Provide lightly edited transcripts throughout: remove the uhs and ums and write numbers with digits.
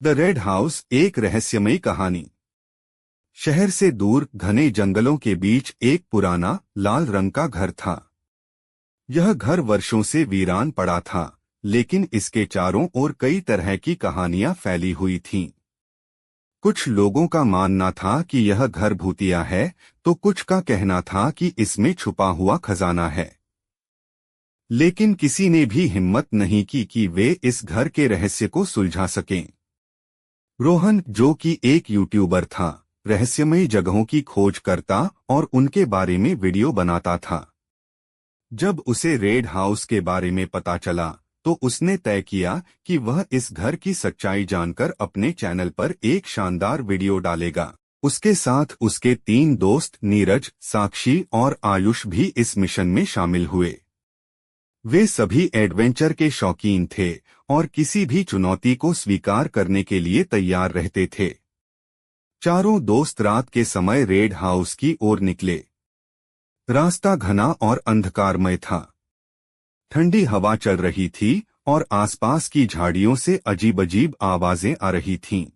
The red house एक रहस्यमयी कहानी। शहर से दूर घने जंगलों के बीच एक पुराना लाल रंग का घर था। यह घर वर्षों से वीरान पड़ा था, लेकिन इसके चारों ओर कई तरह की कहानियां फैली हुई थीं। कुछ लोगों का मानना था कि यह घर भूतिया है, तो कुछ का कहना था कि इसमें छुपा हुआ खजाना है। लेकिन किसी ने भी हिम्मत नहीं की कि वे इस घर के रहस्य को सुलझा सकें। रोहन, जो कि एक यूट्यूबर था, रहस्यमयी जगहों की खोज करता और उनके बारे में वीडियो बनाता था। जब उसे रेड हाउस के बारे में पता चला, तो उसने तय किया कि वह इस घर की सच्चाई जानकर अपने चैनल पर एक शानदार वीडियो डालेगा। उसके साथ उसके 3 दोस्त नीरज, साक्षी और आयुष भी इस मिशन में शामिल हुए। वे सभी एडवेंचर के शौकीन थे और किसी भी चुनौती को स्वीकार करने के लिए तैयार रहते थे। चारों दोस्त रात के समय रेड हाउस की ओर निकले। रास्ता घना और अंधकारमय था। ठंडी हवा चल रही थी और आसपास की झाड़ियों से अजीब-अजीब आवाजें आ रही थीं।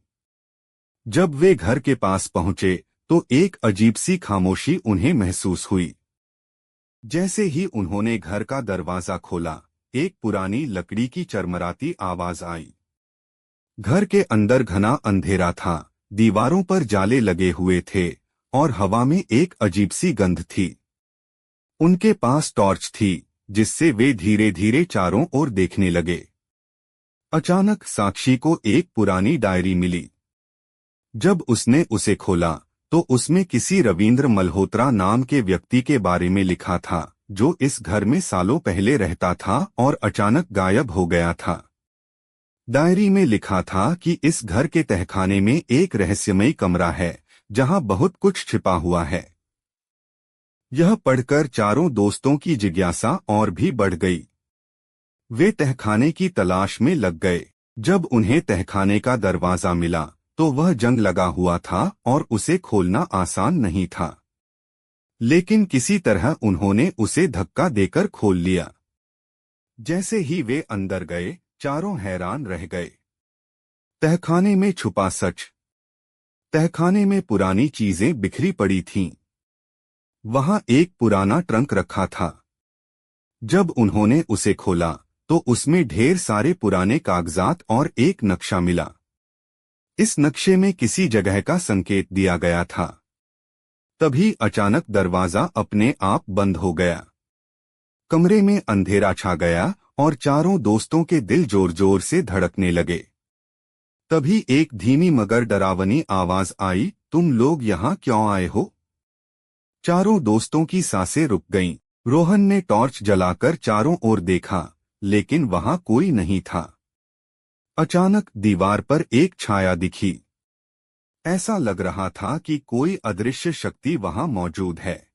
जब वे घर के पास पहुंचे, तो एक अजीब सी खामोशी उन्हें महसूस हुई। जैसे ही उन्होंने घर का दरवाजा खोला, एक पुरानी लकड़ी की चरमराती आवाज आई। घर के अंदर घना अंधेरा था, दीवारों पर जाले लगे हुए थे और हवा में एक अजीब सी गंध थी। उनके पास टॉर्च थी, जिससे वे धीरे धीरे चारों ओर देखने लगे। अचानक साक्षी को एक पुरानी डायरी मिली। जब उसने उसे खोला, तो उसमें किसी रविंद्र मल्होत्रा नाम के व्यक्ति के बारे में लिखा था, जो इस घर में सालों पहले रहता था और अचानक गायब हो गया था। डायरी में लिखा था कि इस घर के तहखाने में एक रहस्यमयी कमरा है, जहां बहुत कुछ छिपा हुआ है। यह पढ़कर चारों दोस्तों की जिज्ञासा और भी बढ़ गई। वे तहखाने की तलाश में लग गए। जब उन्हें तहखाने का दरवाजा मिला, तो वह जंग लगा हुआ था और उसे खोलना आसान नहीं था। लेकिन किसी तरह उन्होंने उसे धक्का देकर खोल लिया। जैसे ही वे अंदर गए, चारों हैरान रह गए। तहखाने में छुपा सच। तहखाने में पुरानी चीजें बिखरी पड़ी थीं। वहां एक पुराना ट्रंक रखा था। जब उन्होंने उसे खोला, तो उसमें ढेर सारे पुराने कागजात और एक नक्शा मिला। इस नक्शे में किसी जगह का संकेत दिया गया था। तभी अचानक दरवाजा अपने आप बंद हो गया। कमरे में अंधेरा छा गया और चारों दोस्तों के दिल जोर जोर से धड़कने लगे। तभी एक धीमी मगर डरावनी आवाज आई, तुम लोग यहाँ क्यों आए हो? चारों दोस्तों की सांसें रुक गईं। रोहन ने टॉर्च जलाकर चारों ओर देखा, लेकिन वहां कोई नहीं था। अचानक दीवार पर एक छाया दिखी। ऐसा लग रहा था कि कोई अदृश्य शक्ति वहां मौजूद है।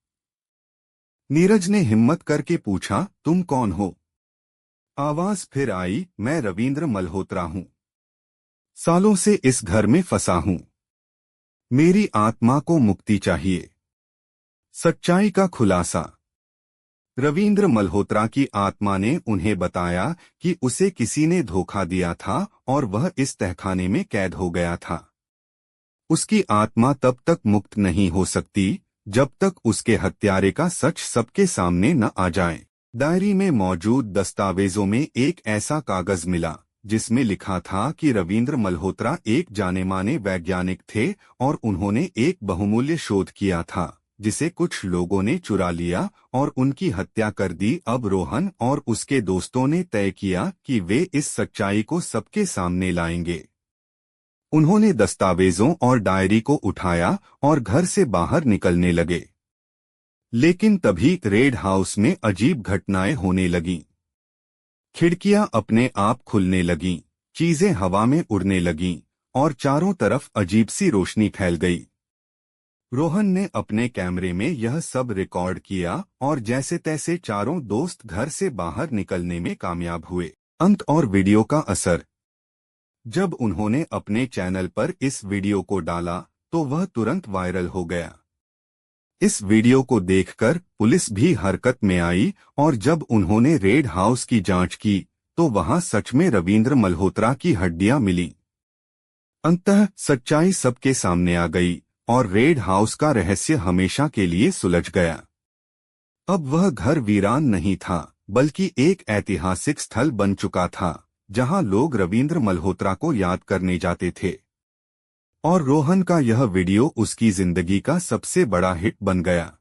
नीरज ने हिम्मत करके पूछा, तुम कौन हो? आवाज फिर आई, मैं रविंद्र मल्होत्रा हूं। सालों से इस घर में फंसा हूं। मेरी आत्मा को मुक्ति चाहिए। सच्चाई का खुलासा। रविंद्र मल्होत्रा की आत्मा ने उन्हें बताया कि उसे किसी ने धोखा दिया था और वह इस तहखाने में कैद हो गया था। उसकी आत्मा तब तक मुक्त नहीं हो सकती, जब तक उसके हत्यारे का सच सबके सामने न आ जाए। डायरी में मौजूद दस्तावेजों में एक ऐसा कागज मिला, जिसमें लिखा था कि रविंद्र मल्होत्रा एक जाने-माने वैज्ञानिक थे और उन्होंने एक बहुमूल्य शोध किया था, जिसे कुछ लोगों ने चुरा लिया और उनकी हत्या कर दी। अब रोहन और उसके दोस्तों ने तय किया कि वे इस सच्चाई को सबके सामने लाएंगे। उन्होंने दस्तावेजों और डायरी को उठाया और घर से बाहर निकलने लगे। लेकिन तभी रेड हाउस में अजीब घटनाएं होने लगीं। खिड़कियां अपने आप खुलने लगीं, चीजें हवा में उड़ने लगीं और चारों तरफ अजीब सी रोशनी फैल गई। रोहन ने अपने कैमरे में यह सब रिकॉर्ड किया और जैसे तैसे चारों दोस्त घर से बाहर निकलने में कामयाब हुए। अंत और वीडियो का असर। जब उन्होंने अपने चैनल पर इस वीडियो को डाला, तो वह तुरंत वायरल हो गया। इस वीडियो को देखकर पुलिस भी हरकत में आई और जब उन्होंने रेड हाउस की जांच की, तो वहां सच में रविंद्र मल्होत्रा की हड्डियां मिलीं। अंततः सच्चाई सबके सामने आ गई और रेड हाउस का रहस्य हमेशा के लिए सुलझ गया। अब वह घर वीरान नहीं था, बल्कि एक ऐतिहासिक स्थल बन चुका था, जहां लोग रविंद्र मल्होत्रा को याद करने जाते थे। और रोहन का यह वीडियो उसकी जिंदगी का सबसे बड़ा हिट बन गया।